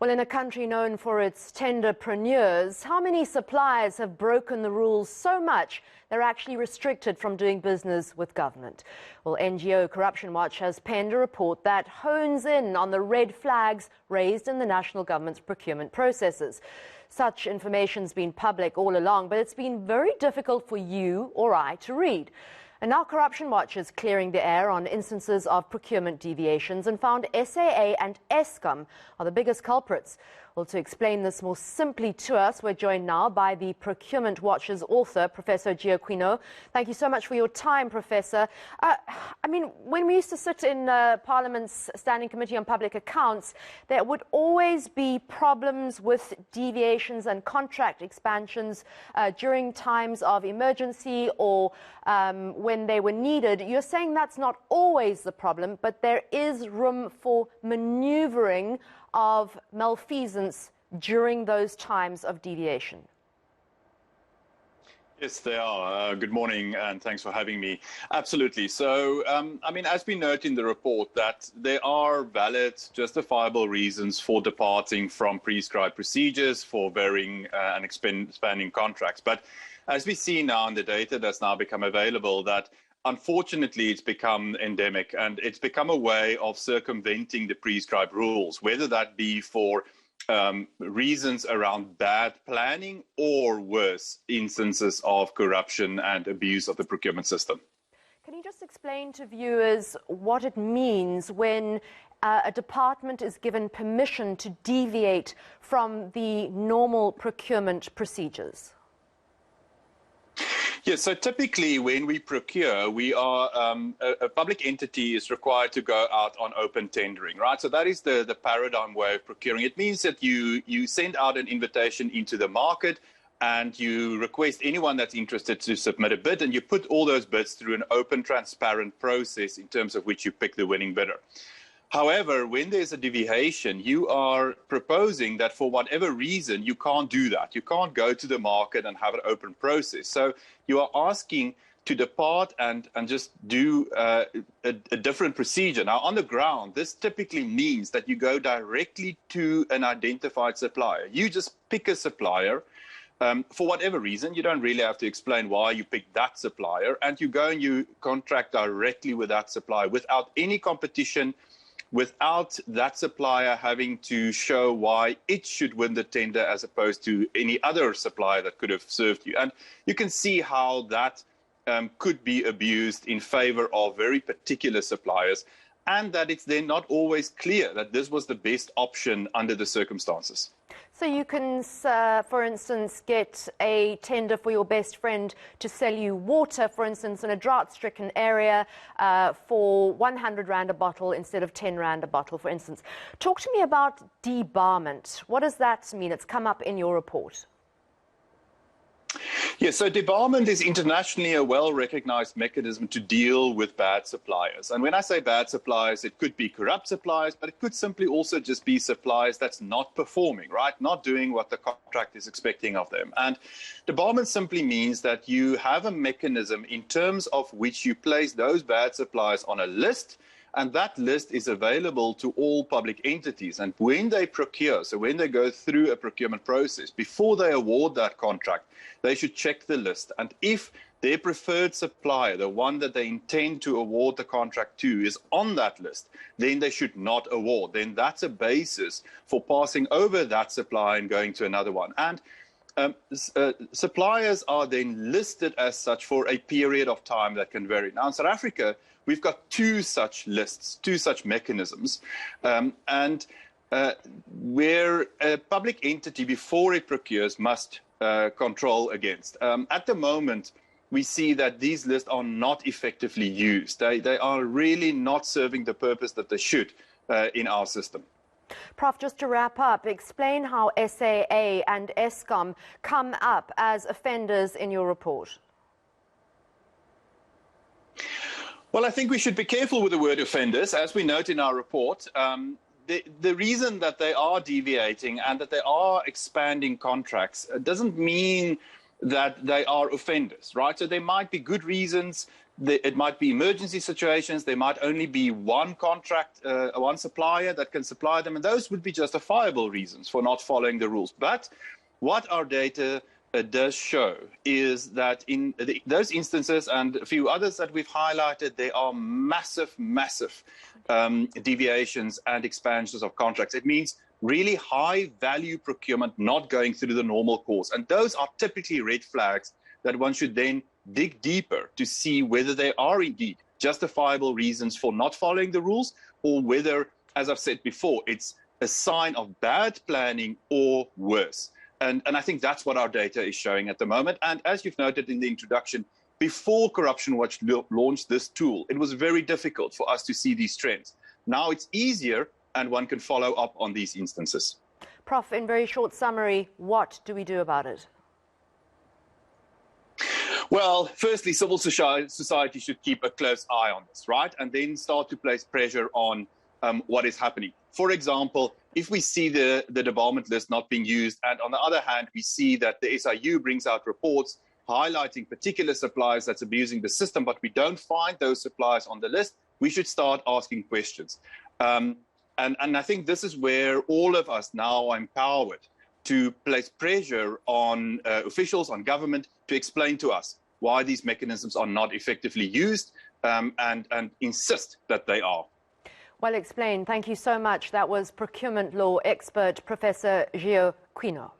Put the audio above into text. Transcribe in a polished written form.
Well, in a country known for its tenderpreneurs, how many suppliers have broken the rules so much they're actually restricted from doing business with government? Well, NGO Corruption Watch has penned a report that hones in on the red flags raised in the national government's procurement processes. Such information's been public all along, but it's been very difficult for you or I to read. And now Corruption Watch is clearing the air on instances of procurement deviations and found SAA and Eskom are the biggest culprits. Well, to explain this more simply to us, we're joined now by the Procurement Watch's author, Professor Giacchino. Thank you so much for your time, Professor. When we used to sit in Parliament's Standing Committee on Public Accounts, there would always be problems with deviations and contract expansions during times of emergency or when they were needed. You're saying that's not always the problem, but there is room for manoeuvring of malfeasance during those times of deviation. Yes, they are. Good morning, and thanks for having me. Absolutely. So, as we note in the report, that there are valid, justifiable reasons for departing from prescribed procedures, for varying and expanding contracts. But as we see now in the data that's now become available, that unfortunately, it's become endemic, and it's become a way of circumventing the prescribed rules, whether that be for reasons around bad planning or worse, instances of corruption and abuse of the procurement system. Can you just explain to viewers what it means when a department is given permission to deviate from the normal procurement procedures? Yes, so typically when we procure, we are a public entity is required to go out on open tendering, right? So that is the paradigm way of procuring. It means that you send out an invitation into the market and you request anyone that's interested to submit a bid, and you put all those bids through an open, transparent process in terms of which you pick the winning bidder. However, when there's a deviation, you are proposing that for whatever reason, you can't do that. You can't go to the market and have an open process. So you are asking to depart and just do a different procedure. Now, on the ground, this typically means that you go directly to an identified supplier. You just pick a supplier. For whatever reason, you don't really have to explain why you picked that supplier, and you go and you contract directly with that supplier without any competition, without that supplier having to show why it should win the tender as opposed to any other supplier that could have served you. And you can see how that could be abused in favor of very particular suppliers, and that it's then not always clear that this was the best option under the circumstances. So you can, for instance, get a tender for your best friend to sell you water, for instance, in a drought-stricken area for 100 Rand a bottle instead of 10 Rand a bottle, for instance. Talk to me about debarment. What does that mean? It's come up in your report. Yes, so debarment is internationally a well-recognized mechanism to deal with bad suppliers. And when I say bad suppliers, it could be corrupt suppliers, but it could simply also just be suppliers that's not performing, right? Not doing what the contract is expecting of them. And debarment simply means that you have a mechanism in terms of which you place those bad suppliers on a list, and that list is available to all public entities. And when they procure, so when they go through a procurement process, before they award that contract, they should check the list. And if their preferred supplier, the one that they intend to award the contract to, is on that list, then they should not award. Then that's a basis for passing over that supplier and going to another one. And suppliers are then listed as such for a period of time that can vary. Now, in South Africa, we've got two such lists, two such mechanisms, where a public entity, before it procures, must control against. At the moment, we see that these lists are not effectively used. They are really not serving the purpose that they should in our system. Prof, just to wrap up, explain how SAA and Eskom come up as offenders in your report. Well, I think we should be careful with the word offenders. As we note in our report, the reason that they are deviating and that they are expanding contracts doesn't mean that they are offenders, right? So there might be good reasons it might be emergency situations. There might only be one contract, one supplier that can supply them, and those would be justifiable reasons for not following the rules. But what our data does show is that in those instances and a few others that we've highlighted, there are massive deviations and expansions of contracts. It means really high value procurement not going through the normal course. And those are typically red flags that one should then dig deeper to see whether there are indeed justifiable reasons for not following the rules, or whether, as I've said before, it's a sign of bad planning or worse. And I think that's what our data is showing at the moment. And as you've noted in the introduction, before Corruption Watch launched this tool, it was very difficult for us to see these trends. Now it's easier, and one can follow up on these instances. Prof, in very short summary, what do we do about it? Well, firstly, civil society should keep a close eye on this, right? And then start to place pressure on what is happening. For example, if we see the debarment list not being used, and on the other hand, we see that the SIU brings out reports highlighting particular suppliers that's abusing the system, but we don't find those suppliers on the list, we should start asking questions. And I think this is where all of us now are empowered to place pressure on officials, on government, to explain to us why these mechanisms are not effectively used, and insist that they are. Well explained. Thank you so much. That was procurement law expert Professor Gio Quino.